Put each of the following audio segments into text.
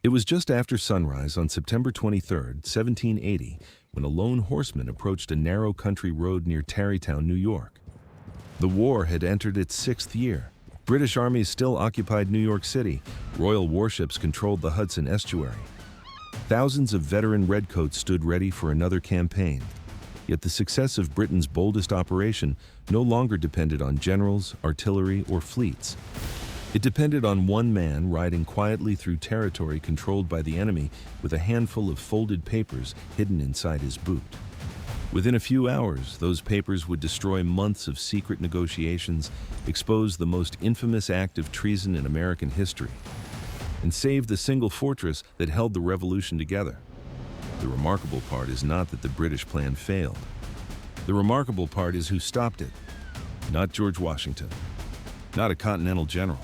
It was just after sunrise on September 23, 1780, when a lone horseman approached a narrow country road near Tarrytown, New York. The war had entered its sixth year. British armies still occupied New York City. Royal warships controlled the Hudson estuary. Thousands of veteran redcoats stood ready for another campaign. Yet the success of Britain's boldest operation no longer depended on generals, artillery, or fleets. It depended on one man riding quietly through territory controlled by the enemy with a handful of folded papers hidden inside his boot. Within a few hours, those papers would destroy months of secret negotiations, expose the most infamous act of treason in American history, and save the single fortress that held the revolution together. The remarkable part is not that the British plan failed. The remarkable part is who stopped it. Not George Washington, not a continental general,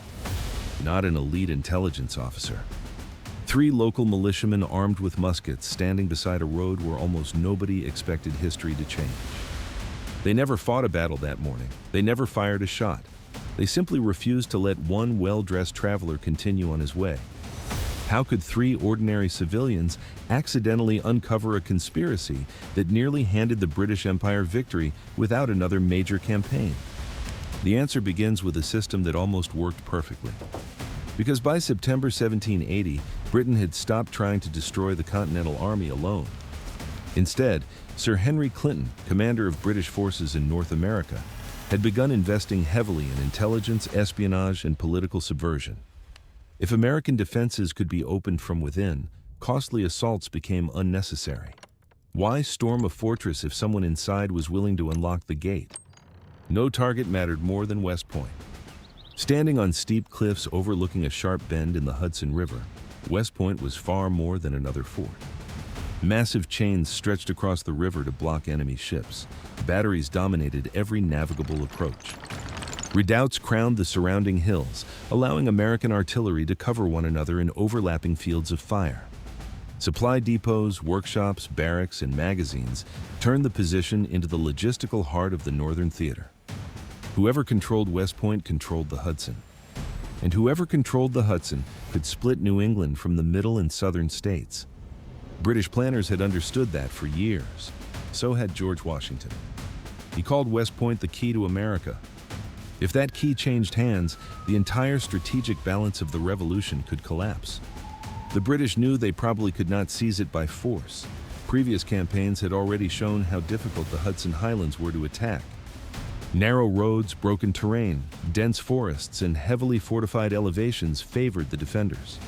not an elite intelligence officer. 3 local militiamen armed with muskets standing beside a road where almost nobody expected history to change. They never fought a battle that morning. They never fired a shot. They simply refused to let one well-dressed traveler continue on his way. How could 3 ordinary civilians accidentally uncover a conspiracy that nearly handed the British Empire victory without another major campaign? The answer begins with a system that almost worked perfectly. Because by September 1780, Britain had stopped trying to destroy the Continental Army alone. Instead, Sir Henry Clinton, commander of British forces in North America, had begun investing heavily in intelligence, espionage, and political subversion. If American defenses could be opened from within, costly assaults became unnecessary. Why storm a fortress if someone inside was willing to unlock the gate? No target mattered more than West Point. Standing on steep cliffs overlooking a sharp bend in the Hudson River, West Point was far more than another fort. Massive chains stretched across the river to block enemy ships. Batteries dominated every navigable approach. Redoubts crowned the surrounding hills, allowing American artillery to cover one another in overlapping fields of fire. Supply depots, workshops, barracks, and magazines turned the position into the logistical heart of the Northern Theater. Whoever controlled West Point controlled the Hudson. And whoever controlled the Hudson could split New England from the middle and southern states. British planners had understood that for years. So had George Washington. He called West Point the key to America. If that key changed hands, the entire strategic balance of the revolution could collapse. The British knew they probably could not seize it by force. Previous campaigns had already shown how difficult the Hudson Highlands were to attack. Narrow roads, broken terrain, dense forests, and heavily fortified elevations favored the defenders.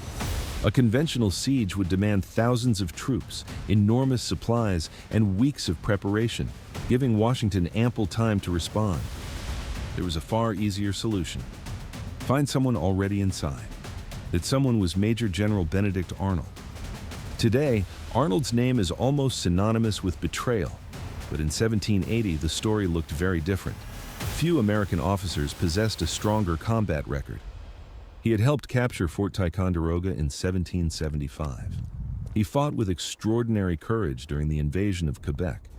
A conventional siege would demand thousands of troops, enormous supplies, and weeks of preparation, giving Washington ample time to respond. There was a far easier solution. Find someone already inside. That someone was Major General Benedict Arnold. Today, Arnold's name is almost synonymous with betrayal, but in 1780 the story looked very different. Few American officers possessed a stronger combat record. He had helped capture Fort Ticonderoga in 1775. He fought with extraordinary courage during the invasion of Quebec.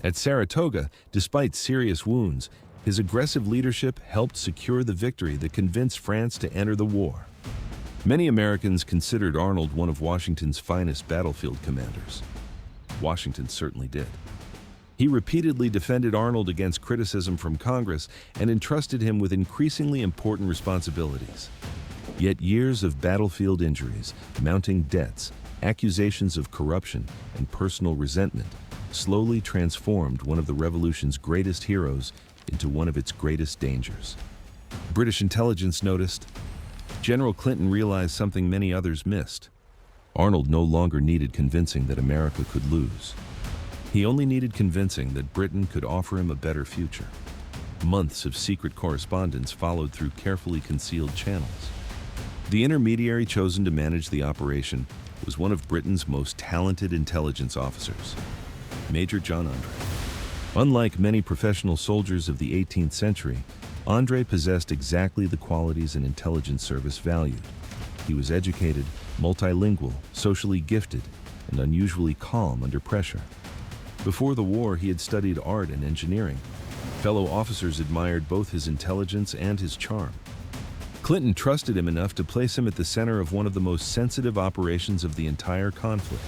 At Saratoga, despite serious wounds, his aggressive leadership helped secure the victory that convinced France to enter the war. Many Americans considered Arnold one of Washington's finest battlefield commanders. Washington certainly did. He repeatedly defended Arnold against criticism from Congress and entrusted him with increasingly important responsibilities. Yet years of battlefield injuries, mounting debts, accusations of corruption, and personal resentment slowly transformed one of the Revolution's greatest heroes into one of its greatest dangers. British intelligence noticed. General Clinton realized something many others missed. Arnold no longer needed convincing that America could lose. He only needed convincing that Britain could offer him a better future. Months of secret correspondence followed through carefully concealed channels. The intermediary chosen to manage the operation was one of Britain's most talented intelligence officers, Major John André. Unlike many professional soldiers of the 18th century, André possessed exactly the qualities an intelligence service valued. He was educated, multilingual, socially gifted, and unusually calm under pressure. Before the war, he had studied art and engineering. Fellow officers admired both his intelligence and his charm. Clinton trusted him enough to place him at the center of one of the most sensitive operations of the entire conflict.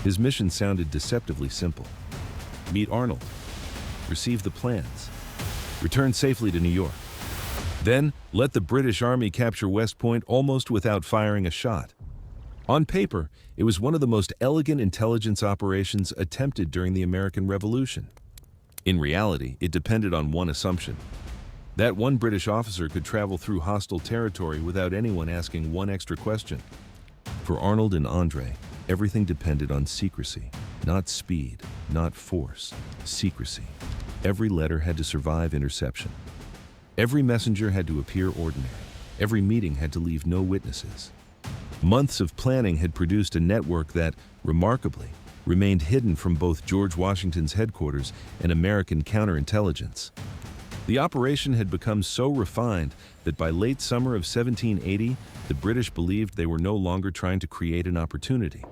His mission sounded deceptively simple. Meet Arnold, receive the plans, return safely to New York. Then, let the British Army capture West Point almost without firing a shot. On paper, it was one of the most elegant intelligence operations attempted during the American Revolution. In reality, it depended on one assumption: that one British officer could travel through hostile territory without anyone asking one extra question. For Arnold and André, everything depended on secrecy. Not speed, not force, secrecy. Every letter had to survive interception. Every messenger had to appear ordinary. Every meeting had to leave no witnesses. Months of planning had produced a network that, remarkably, remained hidden from both George Washington's headquarters and American counterintelligence. The operation had become so refined that by late summer of 1780, the British believed they were no longer trying to create an opportunity.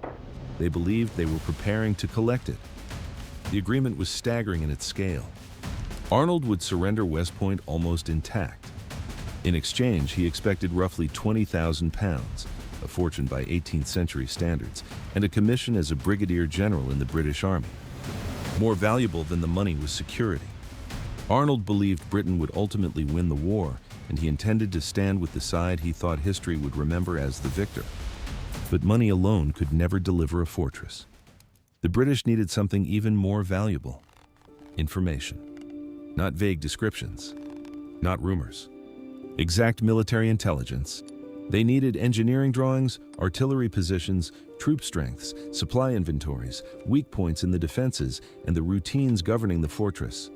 They believed they were preparing to collect it. The agreement was staggering in its scale. Arnold would surrender West Point almost intact. In exchange, he expected roughly £20,000, a fortune by 18th century standards, and a commission as a brigadier general in the British Army. More valuable than the money was security. Arnold believed Britain would ultimately win the war, and he intended to stand with the side he thought history would remember as the victor. But money alone could never deliver a fortress. The British needed something even more valuable: information. Not vague descriptions, not rumors. Exact military intelligence. They needed engineering drawings, artillery positions, troop strengths, supply inventories, weak points in the defenses, and the routines governing the fortress.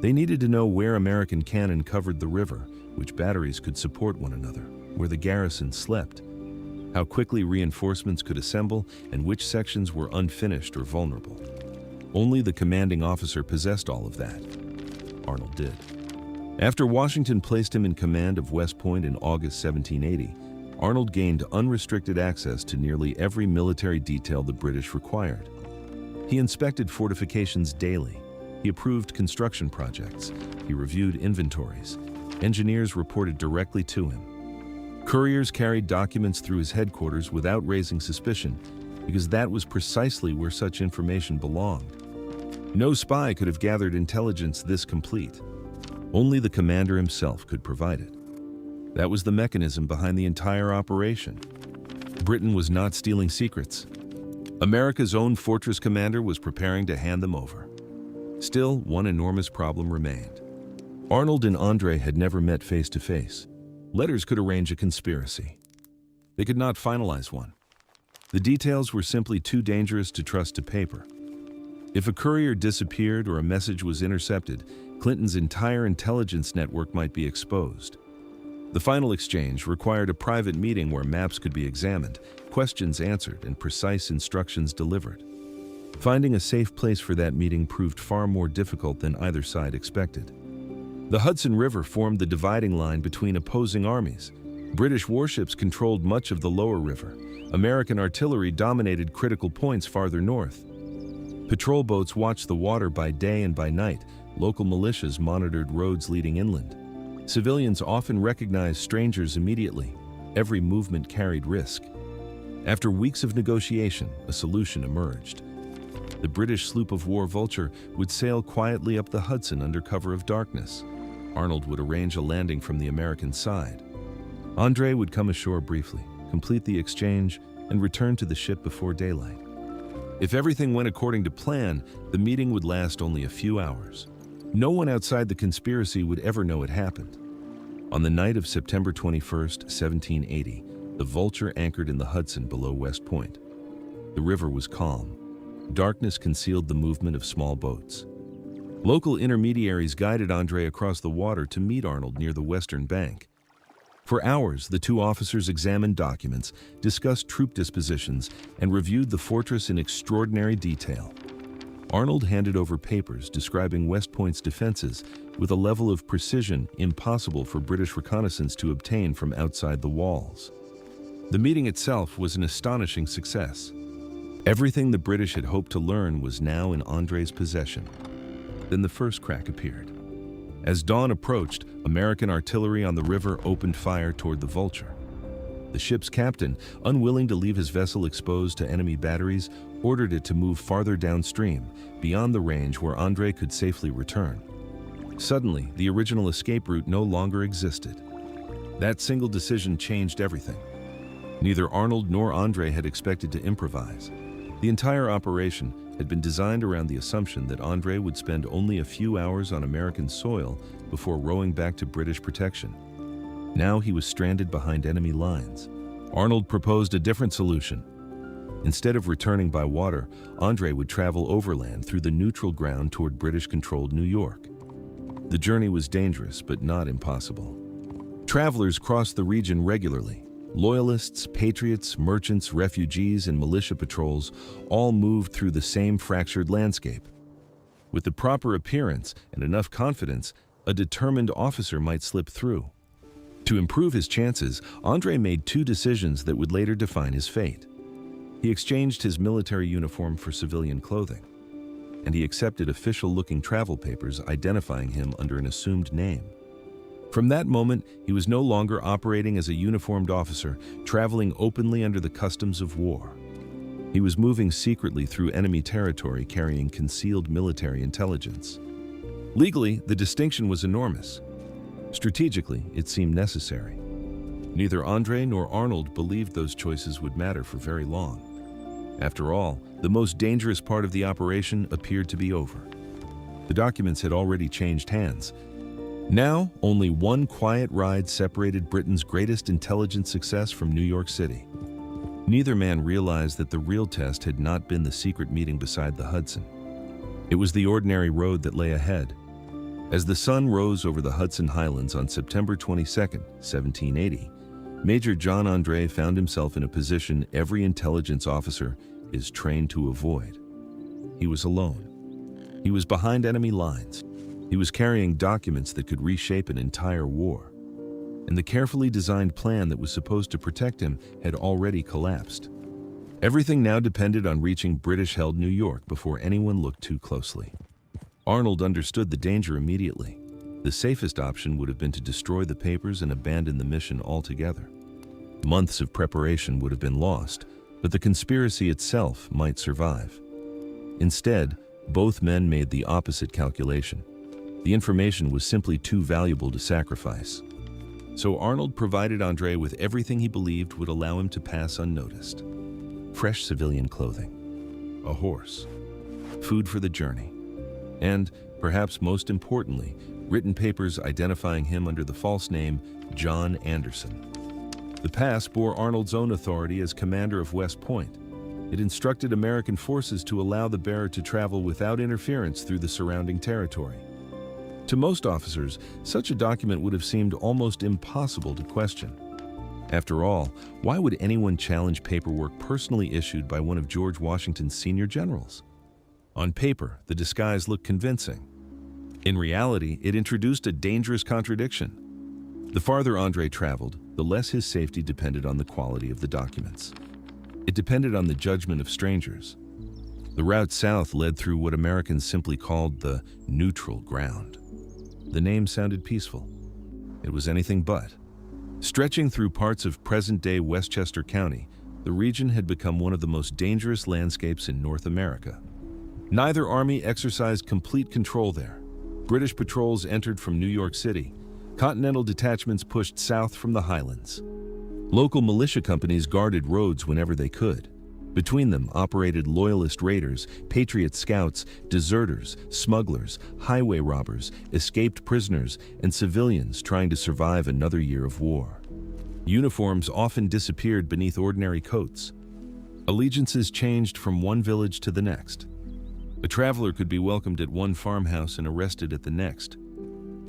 They needed to know where American cannon covered the river, which batteries could support one another, where the garrison slept, how quickly reinforcements could assemble, and which sections were unfinished or vulnerable. Only the commanding officer possessed all of that. Arnold did. After Washington placed him in command of West Point in August 1780, Arnold gained unrestricted access to nearly every military detail the British required. He inspected fortifications daily. He approved construction projects. He reviewed inventories. Engineers reported directly to him. Couriers carried documents through his headquarters without raising suspicion, because that was precisely where such information belonged. No spy could have gathered intelligence this complete. Only the commander himself could provide it. That was the mechanism behind the entire operation. Britain was not stealing secrets. America's own fortress commander was preparing to hand them over. Still, one enormous problem remained. Arnold and André had never met face to face. Letters could arrange a conspiracy. They could not finalize one. The details were simply too dangerous to trust to paper. If a courier disappeared or a message was intercepted, Clinton's entire intelligence network might be exposed. The final exchange required a private meeting where maps could be examined, questions answered, and precise instructions delivered. Finding a safe place for that meeting proved far more difficult than either side expected. The Hudson River formed the dividing line between opposing armies. British warships controlled much of the lower river. American artillery dominated critical points farther north. Patrol boats watched the water by day and by night. Local militias monitored roads leading inland. Civilians often recognized strangers immediately. Every movement carried risk. After weeks of negotiation, a solution emerged. The British sloop of war Vulture would sail quietly up the Hudson under cover of darkness. Arnold would arrange a landing from the American side. André would come ashore briefly, complete the exchange, and return to the ship before daylight. If everything went according to plan, the meeting would last only a few hours. No one outside the conspiracy would ever know it happened. On the night of September 21st, 1780, the Vulture anchored in the Hudson below West Point. The river was calm. Darkness concealed the movement of small boats. Local intermediaries guided André across the water to meet Arnold near the western bank. For hours, the two officers examined documents, discussed troop dispositions, and reviewed the fortress in extraordinary detail. Arnold handed over papers describing West Point's defenses with a level of precision impossible for British reconnaissance to obtain from outside the walls. The meeting itself was an astonishing success. Everything the British had hoped to learn was now in André's possession. Then the first crack appeared. As dawn approached, American artillery on the river opened fire toward the Vulture. The ship's captain, unwilling to leave his vessel exposed to enemy batteries, ordered it to move farther downstream, beyond the range where André could safely return. Suddenly, the original escape route no longer existed. That single decision changed everything. Neither Arnold nor André had expected to improvise. The entire operation had been designed around the assumption that André would spend only a few hours on American soil before rowing back to British protection. Now he was stranded behind enemy lines. Arnold proposed a different solution. Instead of returning by water, André would travel overland through the neutral ground toward British-controlled New York. The journey was dangerous, but not impossible. Travelers crossed the region regularly. Loyalists, patriots, merchants, refugees, and militia patrols all moved through the same fractured landscape. With the proper appearance and enough confidence, a determined officer might slip through. To improve his chances, André made two decisions that would later define his fate. He exchanged his military uniform for civilian clothing, and he accepted official-looking travel papers identifying him under an assumed name. From that moment, he was no longer operating as a uniformed officer, traveling openly under the customs of war. He was moving secretly through enemy territory carrying concealed military intelligence. Legally, the distinction was enormous. Strategically, it seemed necessary. Neither André nor Arnold believed those choices would matter for very long. After all, the most dangerous part of the operation appeared to be over. The documents had already changed hands. Now, only one quiet ride separated Britain's greatest intelligence success from New York City. Neither man realized that the real test had not been the secret meeting beside the Hudson. It was the ordinary road that lay ahead. As the sun rose over the Hudson Highlands on September 22, 1780, Major John André found himself in a position every intelligence officer is trained to avoid. He was alone. He was behind enemy lines. He was carrying documents that could reshape an entire war. And the carefully designed plan that was supposed to protect him had already collapsed. Everything now depended on reaching British-held New York before anyone looked too closely. Arnold understood the danger immediately. The safest option would have been to destroy the papers and abandon the mission altogether. Months of preparation would have been lost, but the conspiracy itself might survive. Instead, both men made the opposite calculation. The information was simply too valuable to sacrifice. So Arnold provided André with everything he believed would allow him to pass unnoticed. Fresh civilian clothing, a horse, food for the journey, and, perhaps most importantly, written papers identifying him under the false name John Anderson. The pass bore Arnold's own authority as commander of West Point. It instructed American forces to allow the bearer to travel without interference through the surrounding territory. To most officers, such a document would have seemed almost impossible to question. After all, why would anyone challenge paperwork personally issued by one of George Washington's senior generals? On paper, the disguise looked convincing. In reality, it introduced a dangerous contradiction. The farther André traveled, the less his safety depended on the quality of the documents. It depended on the judgment of strangers. The route south led through what Americans simply called the neutral ground. The name sounded peaceful. It was anything but. Stretching through parts of present-day Westchester County, the region had become one of the most dangerous landscapes in North America. Neither army exercised complete control there. British patrols entered from New York City. Continental detachments pushed south from the Highlands. Local militia companies guarded roads whenever they could. Between them operated loyalist raiders, patriot scouts, deserters, smugglers, highway robbers, escaped prisoners, and civilians trying to survive another year of war. Uniforms often disappeared beneath ordinary coats. Allegiances changed from one village to the next. A traveler could be welcomed at one farmhouse and arrested at the next.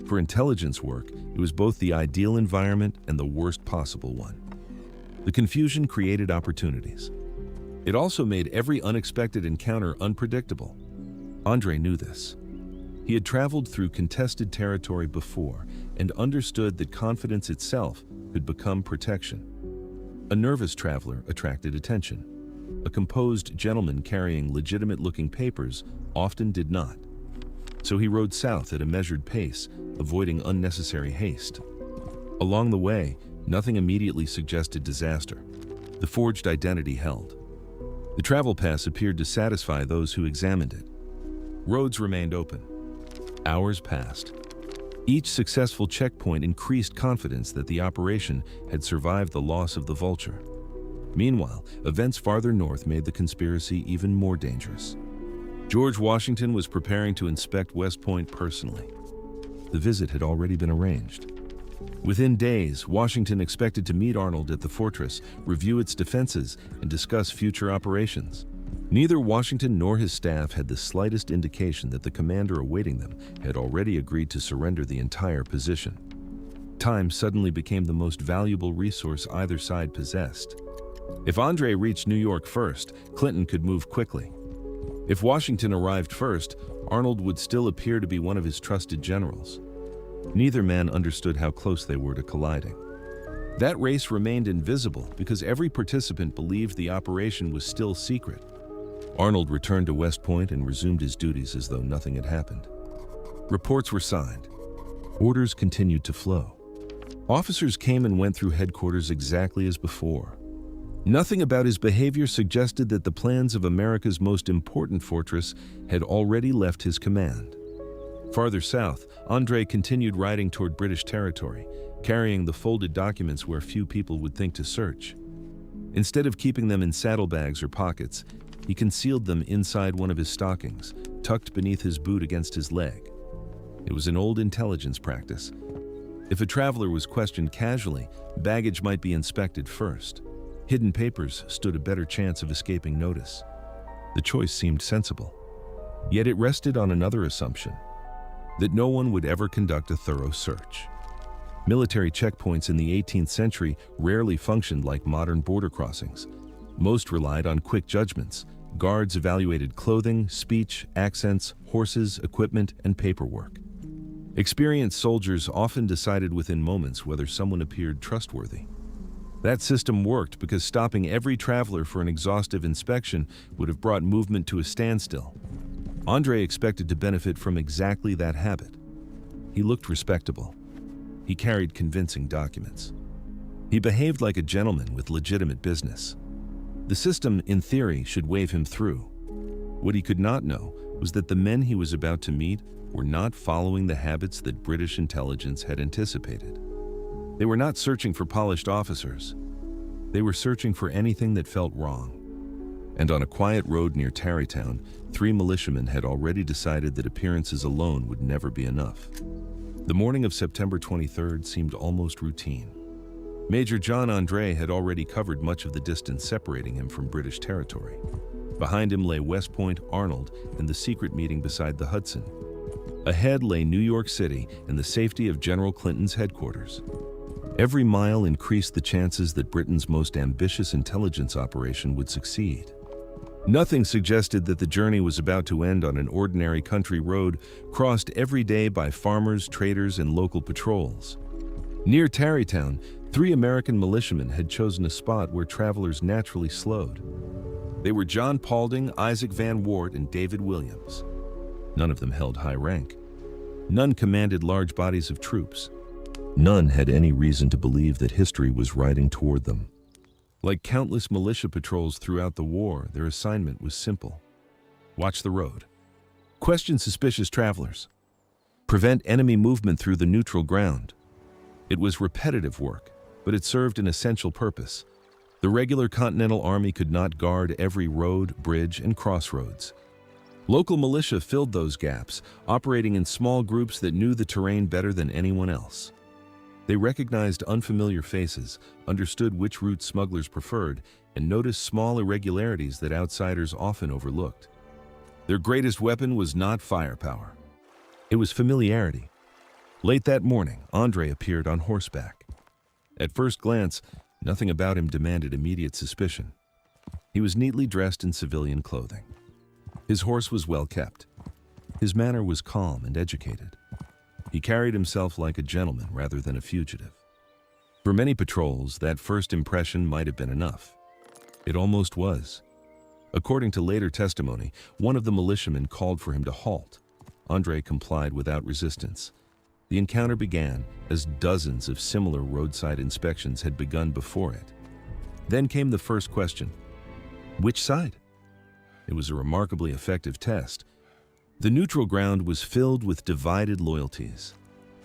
For intelligence work, it was both the ideal environment and the worst possible one. The confusion created opportunities. It also made every unexpected encounter unpredictable. André knew this. He had traveled through contested territory before and understood that confidence itself could become protection. A nervous traveler attracted attention. A composed gentleman carrying legitimate-looking papers often did not. so he rode south at a measured pace, avoiding unnecessary haste. Along the way, nothing immediately suggested disaster. The forged identity held. The travel pass appeared to satisfy those who examined it. Roads remained open. Hours passed. Each successful checkpoint increased confidence that the operation had survived the loss of the Vulture. Meanwhile, events farther north made the conspiracy even more dangerous. George Washington was preparing to inspect West Point personally. The visit had already been arranged. Within days, Washington expected to meet Arnold at the fortress, review its defenses, and discuss future operations. Neither Washington nor his staff had the slightest indication that the commander awaiting them had already agreed to surrender the entire position. Time suddenly became the most valuable resource either side possessed. If André reached New York first, Clinton could move quickly. If Washington arrived first, Arnold would still appear to be one of his trusted generals. Neither man understood how close they were to colliding. That race remained invisible because every participant believed the operation was still secret. Arnold returned to West Point and resumed his duties as though nothing had happened. Reports were signed. Orders continued to flow. Officers came and went through headquarters exactly as before. Nothing about his behavior suggested that the plans of America's most important fortress had already left his command. Farther south, André continued riding toward British territory, carrying the folded documents where few people would think to search. Instead of keeping them in saddlebags or pockets, he concealed them inside one of his stockings, tucked beneath his boot against his leg. It was an old intelligence practice. If a traveler was questioned casually, baggage might be inspected first. Hidden papers stood a better chance of escaping notice. The choice seemed sensible. Yet it rested on another assumption, that no one would ever conduct a thorough search. Military checkpoints in the 18th century rarely functioned like modern border crossings. Most relied on quick judgments. Guards evaluated clothing, speech, accents, horses, equipment, and paperwork. Experienced soldiers often decided within moments whether someone appeared trustworthy. That system worked because stopping every traveler for an exhaustive inspection would have brought movement to a standstill. André expected to benefit from exactly that habit. He looked respectable. He carried convincing documents. He behaved like a gentleman with legitimate business. The system, in theory, should wave him through. What he could not know was that the men he was about to meet were not following the habits that British intelligence had anticipated. They were not searching for polished officers. They were searching for anything that felt wrong. And on a quiet road near Tarrytown, 3 militiamen had already decided that appearances alone would never be enough. The morning of September 23rd seemed almost routine. Major John André had already covered much of the distance separating him from British territory. Behind him lay West Point, Arnold, and the secret meeting beside the Hudson. Ahead lay New York City and the safety of General Clinton's headquarters. Every mile increased the chances that Britain's most ambitious intelligence operation would succeed. Nothing suggested that the journey was about to end on an ordinary country road crossed every day by farmers, traders, and local patrols. Near Tarrytown, 3 American militiamen had chosen a spot where travelers naturally slowed. They were John Paulding, Isaac Van Wart, and David Williams. None of them held high rank. None commanded large bodies of troops. None had any reason to believe that history was riding toward them. Like countless militia patrols throughout the war, their assignment was simple. Watch the road. Question suspicious travelers. Prevent enemy movement through the neutral ground. It was repetitive work, but it served an essential purpose. The regular Continental Army could not guard every road, bridge, and crossroads. Local militia filled those gaps, operating in small groups that knew the terrain better than anyone else. They recognized unfamiliar faces, understood which routes smugglers preferred, and noticed small irregularities that outsiders often overlooked. Their greatest weapon was not firepower. It was familiarity. Late that morning, André appeared on horseback. At first glance, nothing about him demanded immediate suspicion. He was neatly dressed in civilian clothing. His horse was well kept. His manner was calm and educated. He carried himself like a gentleman rather than a fugitive. For many patrols, that first impression might have been enough. It almost was. According to later testimony, one of the militiamen called for him to halt. André complied without resistance. The encounter began as dozens of similar roadside inspections had begun before it. Then came the first question: which side? It was a remarkably effective test. The neutral ground was filled with divided loyalties.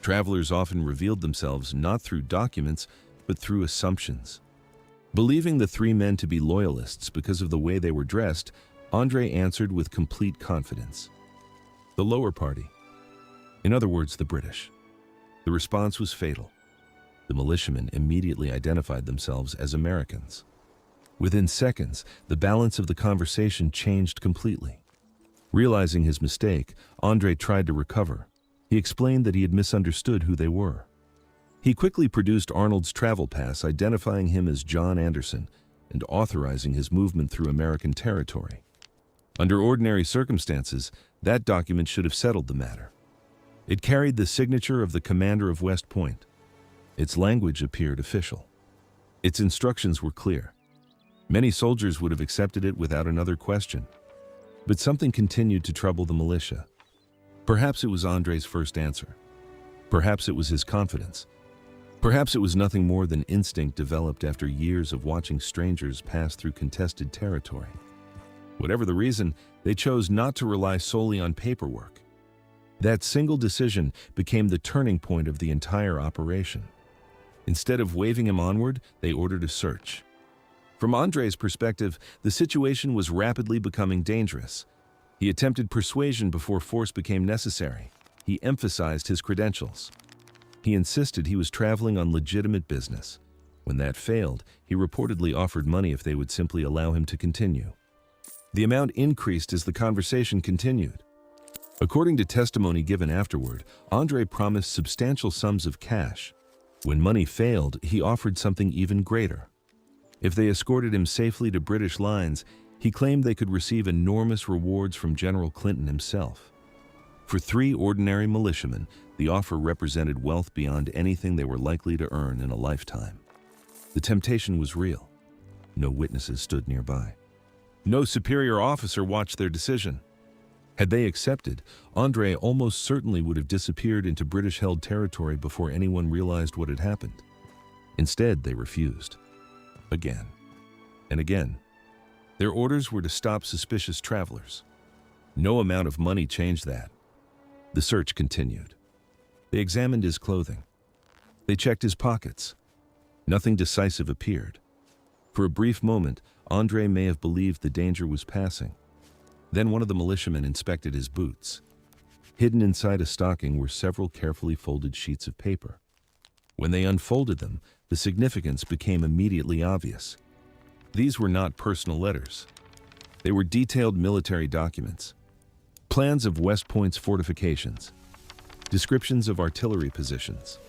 Travelers often revealed themselves not through documents, but through assumptions. Believing the three men to be loyalists because of the way they were dressed, André answered with complete confidence: the lower party. In other words, the British. The response was fatal. The militiamen immediately identified themselves as Americans. Within seconds, the balance of the conversation changed completely. Realizing his mistake, André tried to recover. He explained that he had misunderstood who they were. He quickly produced Arnold's travel pass, identifying him as John Anderson and authorizing his movement through American territory. Under ordinary circumstances, that document should have settled the matter. It carried the signature of the commander of West Point. Its language appeared official. Its instructions were clear. Many soldiers would have accepted it without another question. But something continued to trouble the militia. Perhaps it was André's first answer. Perhaps it was his confidence. Perhaps it was nothing more than instinct developed after years of watching strangers pass through contested territory. Whatever the reason, they chose not to rely solely on paperwork. That single decision became the turning point of the entire operation. Instead of waving him onward, they ordered a search. From André's perspective, the situation was rapidly becoming dangerous. He attempted persuasion before force became necessary. He emphasized his credentials. He insisted he was traveling on legitimate business. When that failed, he reportedly offered money if they would simply allow him to continue. The amount increased as the conversation continued. According to testimony given afterward, André promised substantial sums of cash. When money failed, he offered something even greater. If they escorted him safely to British lines, he claimed they could receive enormous rewards from General Clinton himself. For three ordinary militiamen, the offer represented wealth beyond anything they were likely to earn in a lifetime. The temptation was real. No witnesses stood nearby. No superior officer watched their decision. Had they accepted, André almost certainly would have disappeared into British-held territory before anyone realized what had happened. Instead, they refused. Again and again. Their orders were to stop suspicious travelers. No amount of money changed that. The search continued. They examined his clothing. They checked his pockets. Nothing decisive appeared. For a brief moment, André may have believed the danger was passing. Then one of the militiamen inspected his boots. Hidden inside a stocking were several carefully folded sheets of paper. When they unfolded them, the significance became immediately obvious. These were not personal letters. They were detailed military documents. Plans of West Point's fortifications. Descriptions of artillery positions.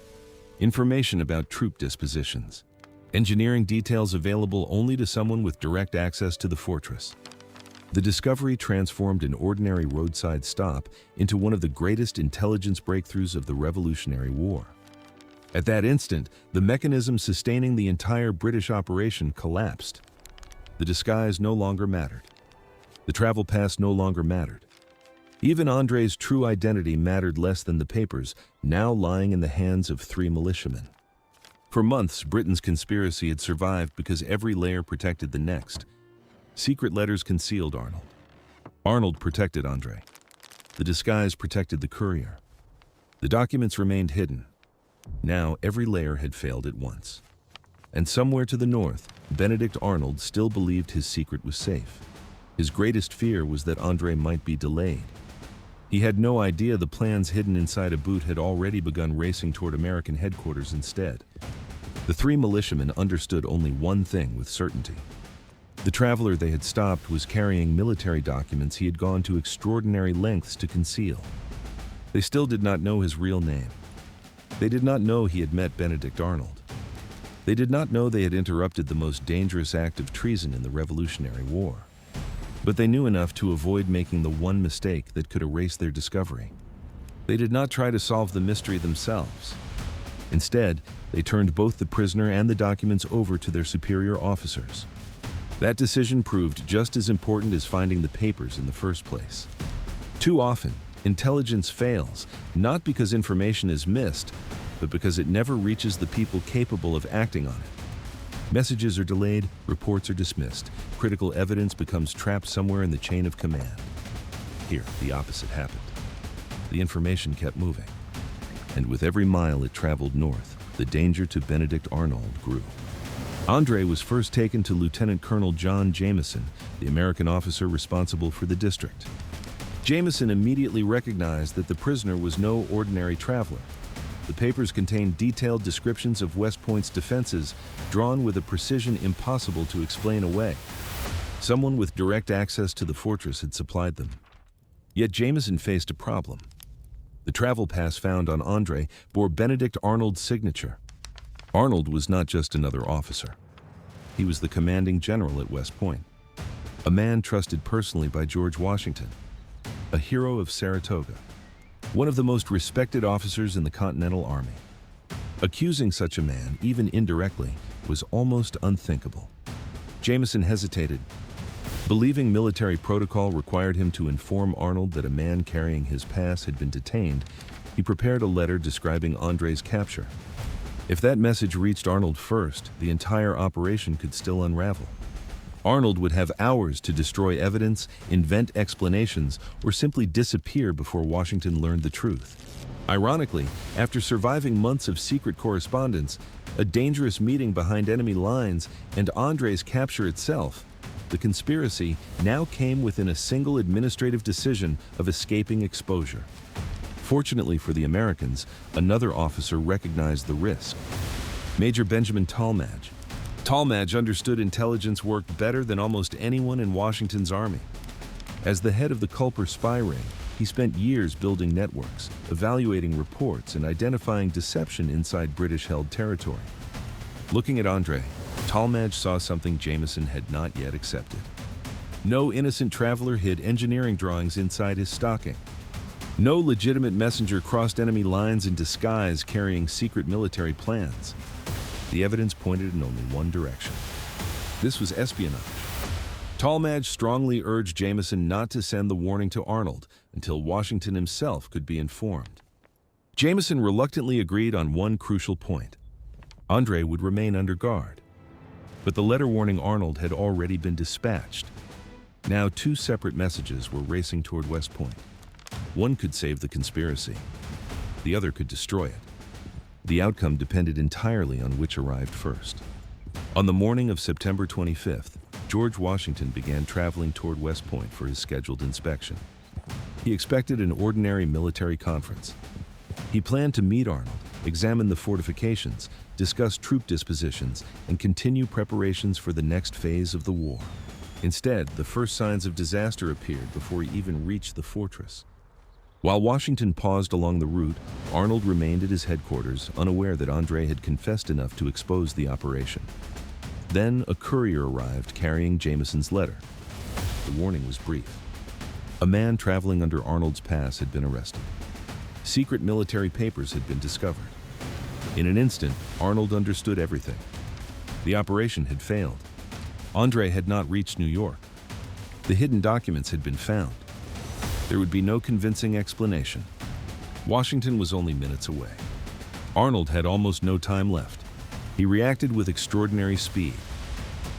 Information about troop dispositions. Engineering details available only to someone with direct access to the fortress. The discovery transformed an ordinary roadside stop into one of the greatest intelligence breakthroughs of the Revolutionary War. At that instant, the mechanism sustaining the entire British operation collapsed. The disguise no longer mattered. The travel pass no longer mattered. Even André's true identity mattered less than the papers, now lying in the hands of three militiamen. For months, Britain's conspiracy had survived because every layer protected the next. Secret letters concealed Arnold. Arnold protected André. The disguise protected the courier. The documents remained hidden. Now every layer had failed at once. And somewhere to the north, Benedict Arnold still believed his secret was safe. His greatest fear was that André might be delayed. He had no idea the plans hidden inside a boot had already begun racing toward American headquarters instead. The three militiamen understood only one thing with certainty. The traveler they had stopped was carrying military documents he had gone to extraordinary lengths to conceal. They still did not know his real name. They did not know he had met Benedict Arnold. They did not know they had interrupted the most dangerous act of treason in the Revolutionary War. But they knew enough to avoid making the one mistake that could erase their discovery. They did not try to solve the mystery themselves. Instead, they turned both the prisoner and the documents over to their superior officers. That decision proved just as important as finding the papers in the first place. Too often, Intelligence fails, not because information is missed, but because it never reaches the people capable of acting on it. Messages are delayed, reports are dismissed, critical evidence becomes trapped somewhere in the chain of command. Here, the opposite happened. The information kept moving, and with every mile it traveled north, the danger to Benedict Arnold grew. André was first taken to Lieutenant Colonel John Jameson, the American officer responsible for the district. Jameson immediately recognized that the prisoner was no ordinary traveler. The papers contained detailed descriptions of West Point's defenses, drawn with a precision impossible to explain away. Someone with direct access to the fortress had supplied them. Yet Jameson faced a problem. The travel pass found on André bore Benedict Arnold's signature. Arnold was not just another officer. He was the commanding general at West Point, a man trusted personally by George Washington, a hero of Saratoga, one of the most respected officers in the Continental Army. Accusing such a man, even indirectly, was almost unthinkable. Jameson hesitated. Believing military protocol required him to inform Arnold that a man carrying his pass had been detained, he prepared a letter describing André's capture. If that message reached Arnold first, the entire operation could still unravel. Arnold would have hours to destroy evidence, invent explanations, or simply disappear before Washington learned the truth. Ironically, after surviving months of secret correspondence, a dangerous meeting behind enemy lines, and André's capture itself, the conspiracy now came within a single administrative decision of escaping exposure. Fortunately for the Americans, another officer recognized the risk. Major Benjamin Tallmadge. Tallmadge understood intelligence work better than almost anyone in Washington's army. As the head of the Culper spy ring, he spent years building networks, evaluating reports, and identifying deception inside British-held territory. Looking at André, Tallmadge saw something Jameson had not yet accepted. No innocent traveler hid engineering drawings inside his stocking. No legitimate messenger crossed enemy lines in disguise carrying secret military plans. The evidence pointed in only one direction. This was espionage. Tallmadge strongly urged Jameson not to send the warning to Arnold until Washington himself could be informed. Jameson reluctantly agreed on one crucial point. André would remain under guard. But the letter warning Arnold had already been dispatched. Now 2 separate messages were racing toward West Point. One could save the conspiracy. The other could destroy it. The outcome depended entirely on which arrived first. On the morning of September 25th, George Washington began traveling toward West Point for his scheduled inspection. He expected an ordinary military conference. He planned to meet Arnold, examine the fortifications, discuss troop dispositions, and continue preparations for the next phase of the war. Instead, the first signs of disaster appeared before he even reached the fortress. While Washington paused along the route, Arnold remained at his headquarters, unaware that André had confessed enough to expose the operation. Then a courier arrived carrying Jameson's letter. The warning was brief. A man traveling under Arnold's pass had been arrested. Secret military papers had been discovered. In an instant, Arnold understood everything. The operation had failed. André had not reached New York. The hidden documents had been found. There would be no convincing explanation. Washington was only minutes away. Arnold had almost no time left. He reacted with extraordinary speed.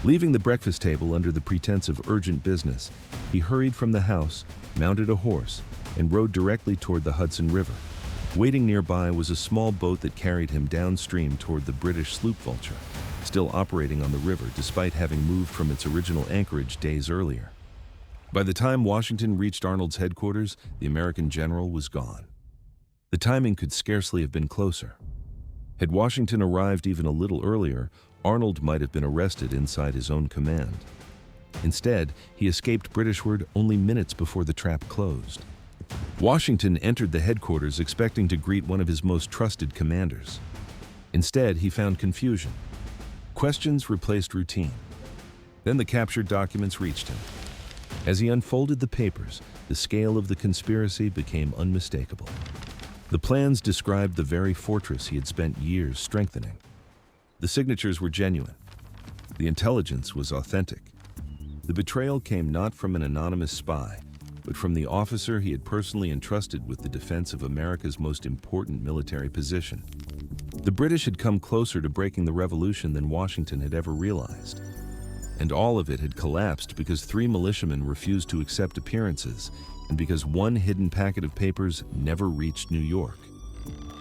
Leaving the breakfast table under the pretense of urgent business, he hurried from the house, mounted a horse, and rode directly toward the Hudson River. Waiting nearby was a small boat that carried him downstream toward the British sloop Vulture, still operating on the river despite having moved from its original anchorage days earlier. By the time Washington reached Arnold's headquarters, the American general was gone. The timing could scarcely have been closer. Had Washington arrived even a little earlier, Arnold might have been arrested inside his own command. Instead, he escaped Britishward only minutes before the trap closed. Washington entered the headquarters expecting to greet one of his most trusted commanders. Instead, he found confusion. Questions replaced routine. Then the captured documents reached him. As he unfolded the papers, the scale of the conspiracy became unmistakable. The plans described the very fortress he had spent years strengthening. The signatures were genuine. The intelligence was authentic. The betrayal came not from an anonymous spy, but from the officer he had personally entrusted with the defense of America's most important military position. The British had come closer to breaking the revolution than Washington had ever realized. And all of it had collapsed because 3 militiamen refused to accept appearances, and because one hidden packet of papers never reached New York.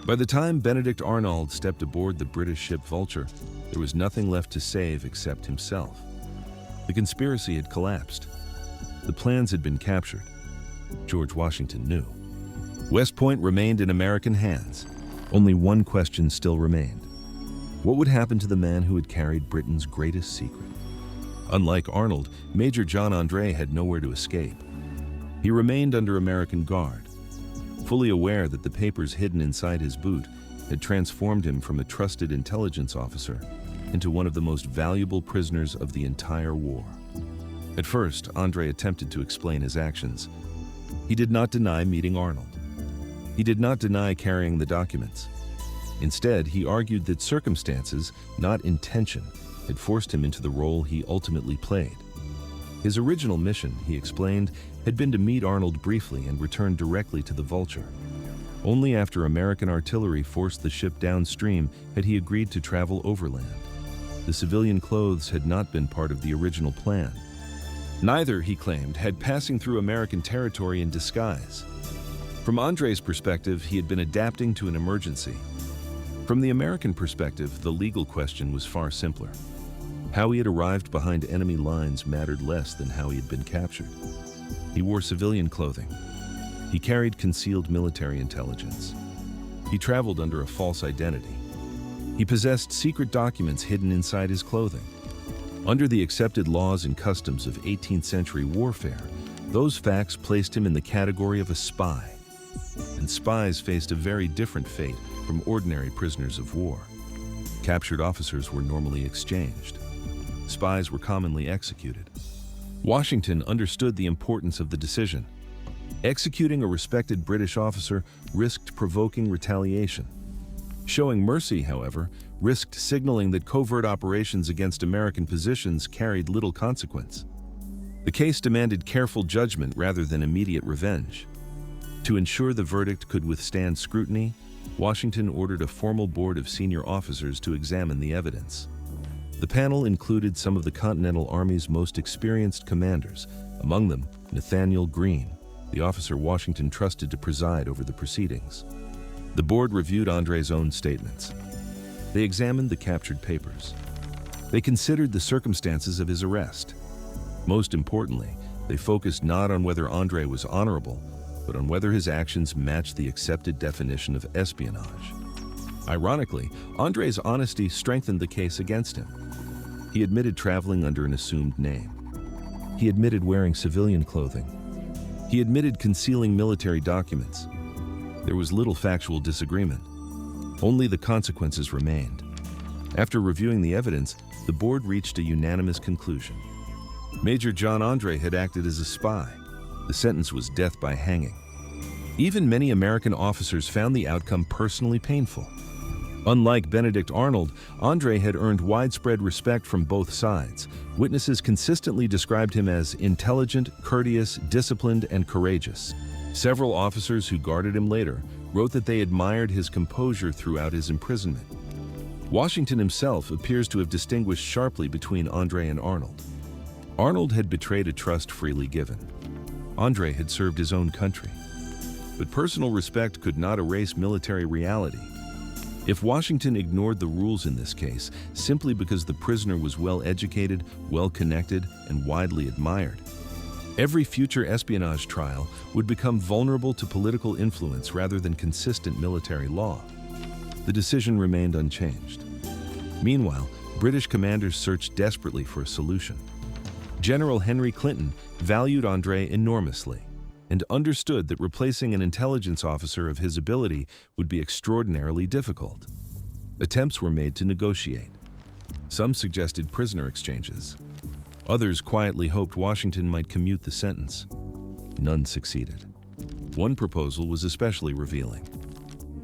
By the time Benedict Arnold stepped aboard the British ship Vulture, there was nothing left to save except himself. The conspiracy had collapsed. The plans had been captured. George Washington knew. West Point remained in American hands. Only one question still remained. What would happen to the man who had carried Britain's greatest secret? Unlike Arnold, Major John André had nowhere to escape. He remained under American guard, fully aware that the papers hidden inside his boot had transformed him from a trusted intelligence officer into one of the most valuable prisoners of the entire war. At first, André attempted to explain his actions. He did not deny meeting Arnold. He did not deny carrying the documents. Instead, he argued that circumstances, not intention, had forced him into the role he ultimately played. His original mission, he explained, had been to meet Arnold briefly and return directly to the Vulture. Only after American artillery forced the ship downstream had he agreed to travel overland. The civilian clothes had not been part of the original plan. Neither, he claimed, had passing through American territory in disguise. From André's perspective, he had been adapting to an emergency. From the American perspective, the legal question was far simpler. How he had arrived behind enemy lines mattered less than how he had been captured. He wore civilian clothing. He carried concealed military intelligence. He traveled under a false identity. He possessed secret documents hidden inside his clothing. Under the accepted laws and customs of 18th century warfare, those facts placed him in the category of a spy. And spies faced a very different fate from ordinary prisoners of war. Captured officers were normally exchanged. Spies were commonly executed. Washington understood the importance of the decision. Executing a respected British officer risked provoking retaliation. Showing mercy, however, risked signaling that covert operations against American positions carried little consequence. The case demanded careful judgment rather than immediate revenge. To ensure the verdict could withstand scrutiny, Washington ordered a formal board of senior officers to examine the evidence. The panel included some of the Continental Army's most experienced commanders, among them Nathaniel Greene, the officer Washington trusted to preside over the proceedings. The board reviewed André's own statements. They examined the captured papers. They considered the circumstances of his arrest. Most importantly, they focused not on whether André was honorable, but on whether his actions matched the accepted definition of espionage. Ironically, André's honesty strengthened the case against him. He admitted traveling under an assumed name. He admitted wearing civilian clothing. He admitted concealing military documents. There was little factual disagreement. Only the consequences remained. After reviewing the evidence, the board reached a unanimous conclusion. Major John André had acted as a spy. The sentence was death by hanging. Even many American officers found the outcome personally painful. Unlike Benedict Arnold, André had earned widespread respect from both sides. Witnesses consistently described him as intelligent, courteous, disciplined, and courageous. Several officers who guarded him later wrote that they admired his composure throughout his imprisonment. Washington himself appears to have distinguished sharply between André and Arnold. Arnold had betrayed a trust freely given. André had served his own country. But personal respect could not erase military reality. If Washington ignored the rules in this case simply because the prisoner was well-educated, well-connected, and widely admired, every future espionage trial would become vulnerable to political influence rather than consistent military law. The decision remained unchanged. Meanwhile, British commanders searched desperately for a solution. General Henry Clinton valued André enormously and understood that replacing an intelligence officer of his ability would be extraordinarily difficult. Attempts were made to negotiate. Some suggested prisoner exchanges. Others quietly hoped Washington might commute the sentence. None succeeded. One proposal was especially revealing.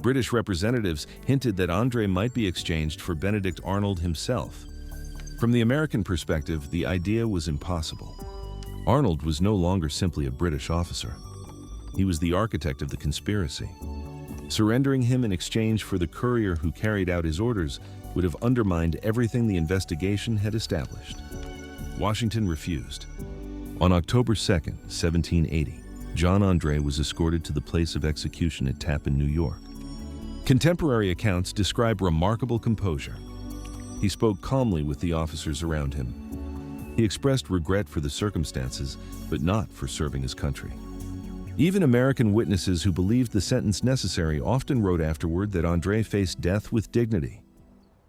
British representatives hinted that André might be exchanged for Benedict Arnold himself. From the American perspective, the idea was impossible. Arnold was no longer simply a British officer. He was the architect of the conspiracy. Surrendering him in exchange for the courier who carried out his orders would have undermined everything the investigation had established. Washington refused. On October 2, 1780, John André was escorted to the place of execution at Tappan, New York. Contemporary accounts describe remarkable composure. He spoke calmly with the officers around him. He expressed regret for the circumstances, but not for serving his country. Even American witnesses who believed the sentence necessary often wrote afterward that André faced death with dignity.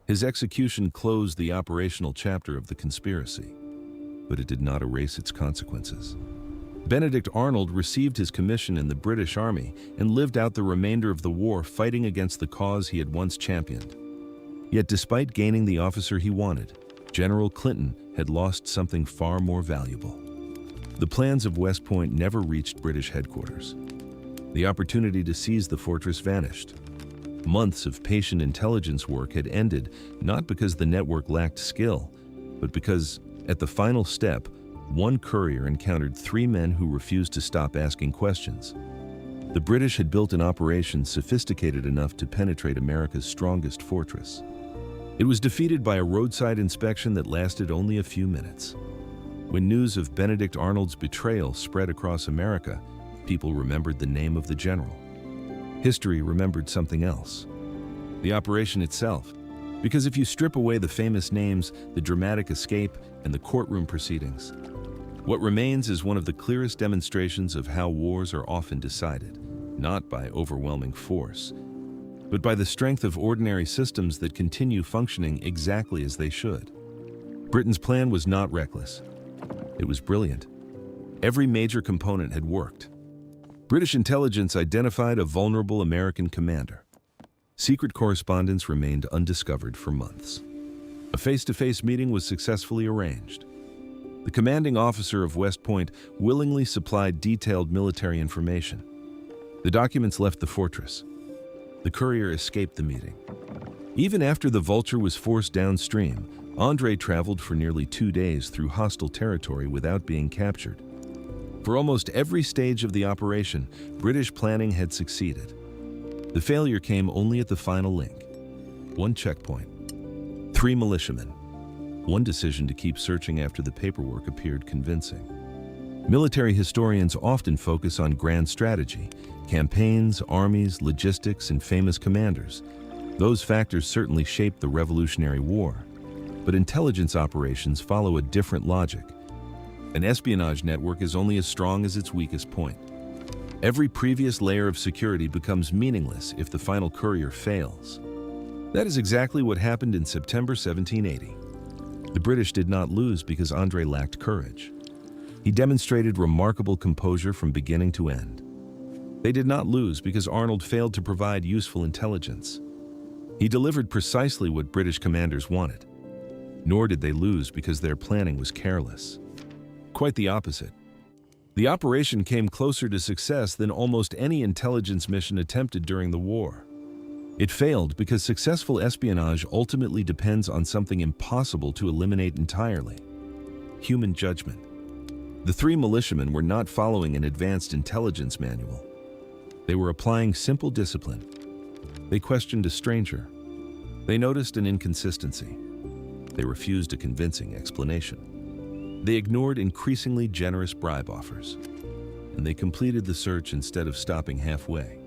His execution closed the operational chapter of the conspiracy, but it did not erase its consequences. Benedict Arnold received his commission in the British Army and lived out the remainder of the war fighting against the cause he had once championed. Yet despite gaining the officer he wanted, General Clinton had lost something far more valuable. The plans of West Point never reached British headquarters. The opportunity to seize the fortress vanished. Months of patient intelligence work had ended, not because the network lacked skill, but because, at the final step, one courier encountered 3 men who refused to stop asking questions. The British had built an operation sophisticated enough to penetrate America's strongest fortress. It was defeated by a roadside inspection that lasted only a few minutes. When news of Benedict Arnold's betrayal spread across America, people remembered the name of the general. History remembered something else: the operation itself. Because if you strip away the famous names, the dramatic escape, and the courtroom proceedings, what remains is one of the clearest demonstrations of how wars are often decided, not by overwhelming force, but by the strength of ordinary systems that continue functioning exactly as they should. Britain's plan was not reckless. It was brilliant. Every major component had worked. British intelligence identified a vulnerable American commander. Secret correspondence remained undiscovered for months. A face-to-face meeting was successfully arranged. The commanding officer of West Point willingly supplied detailed military information. The documents left the fortress. The courier escaped the meeting. Even after the Vulture was forced downstream, André traveled for nearly 2 days through hostile territory without being captured. For almost every stage of the operation, British planning had succeeded. The failure came only at the final link. 1 checkpoint. 3 militiamen. 1 decision to keep searching after the paperwork appeared convincing. Military historians often focus on grand strategy, campaigns, armies, logistics, and famous commanders. Those factors certainly shaped the Revolutionary War. But intelligence operations follow a different logic. An espionage network is only as strong as its weakest point. Every previous layer of security becomes meaningless if the final courier fails. That is exactly what happened in September 1780. The British did not lose because André lacked courage. He demonstrated remarkable composure from beginning to end. They did not lose because Arnold failed to provide useful intelligence. He delivered precisely what British commanders wanted. Nor did they lose because their planning was careless. Quite the opposite. The operation came closer to success than almost any intelligence mission attempted during the war. It failed because successful espionage ultimately depends on something impossible to eliminate entirely: human judgment. The 3 militiamen were not following an advanced intelligence manual. They were applying simple discipline. They questioned a stranger. They noticed an inconsistency. They refused a convincing explanation. They ignored increasingly generous bribe offers. And they completed the search instead of stopping halfway.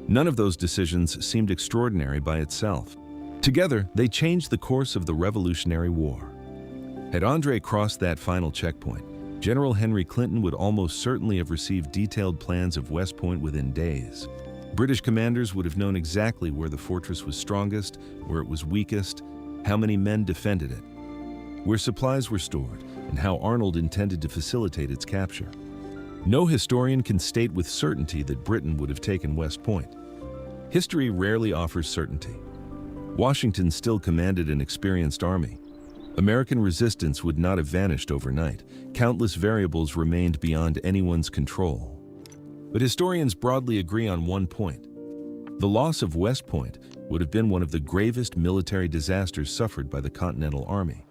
None of those decisions seemed extraordinary by itself. Together, they changed the course of the Revolutionary War. Had André crossed that final checkpoint, General Henry Clinton would almost certainly have received detailed plans of West Point within days. British commanders would have known exactly where the fortress was strongest, where it was weakest, how many men defended it, where supplies were stored, and how Arnold intended to facilitate its capture. No historian can state with certainty that Britain would have taken West Point. History rarely offers certainty. Washington still commanded an experienced army. American resistance would not have vanished overnight. Countless variables remained beyond anyone's control. But historians broadly agree on one point. The loss of West Point would have been one of the gravest military disasters suffered by the Continental Army.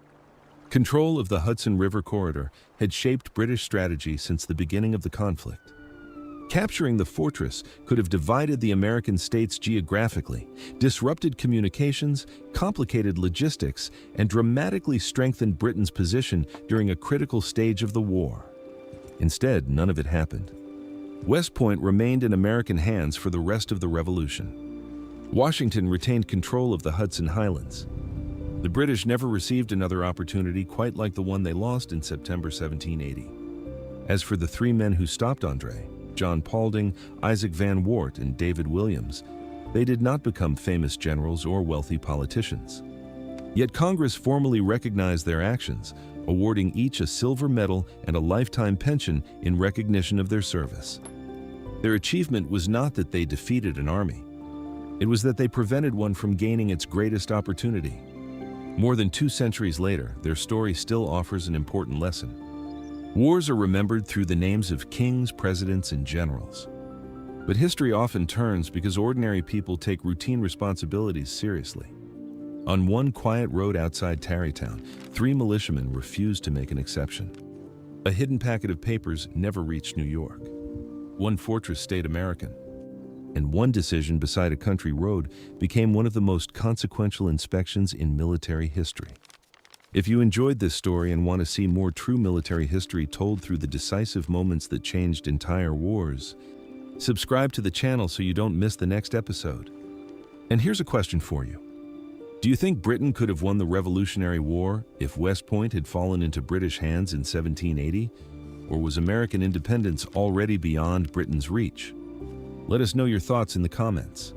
Control of the Hudson River corridor had shaped British strategy since the beginning of the conflict. Capturing the fortress could have divided the American states geographically, disrupted communications, complicated logistics, and dramatically strengthened Britain's position during a critical stage of the war. Instead, none of it happened. West Point remained in American hands for the rest of the Revolution. Washington retained control of the Hudson Highlands. The British never received another opportunity quite like the one they lost in September 1780. As for the three men who stopped André, John Paulding, Isaac Van Wart, and David Williams, they did not become famous generals or wealthy politicians. Yet Congress formally recognized their actions, awarding each a silver medal and a lifetime pension in recognition of their service. Their achievement was not that they defeated an army. It was that they prevented one from gaining its greatest opportunity. More than 2 centuries later, their story still offers an important lesson. Wars are remembered through the names of kings, presidents, and generals. But history often turns because ordinary people take routine responsibilities seriously. On one quiet road outside Tarrytown, 3 militiamen refused to make an exception. A hidden packet of papers never reached New York. One fortress stayed American. And one decision beside a country road became one of the most consequential inspections in military history. If you enjoyed this story and want to see more true military history told through the decisive moments that changed entire wars, subscribe to the channel so you don't miss the next episode. And here's a question for you. Do you think Britain could have won the Revolutionary War if West Point had fallen into British hands in 1780? Or was American independence already beyond Britain's reach? Let us know your thoughts in the comments.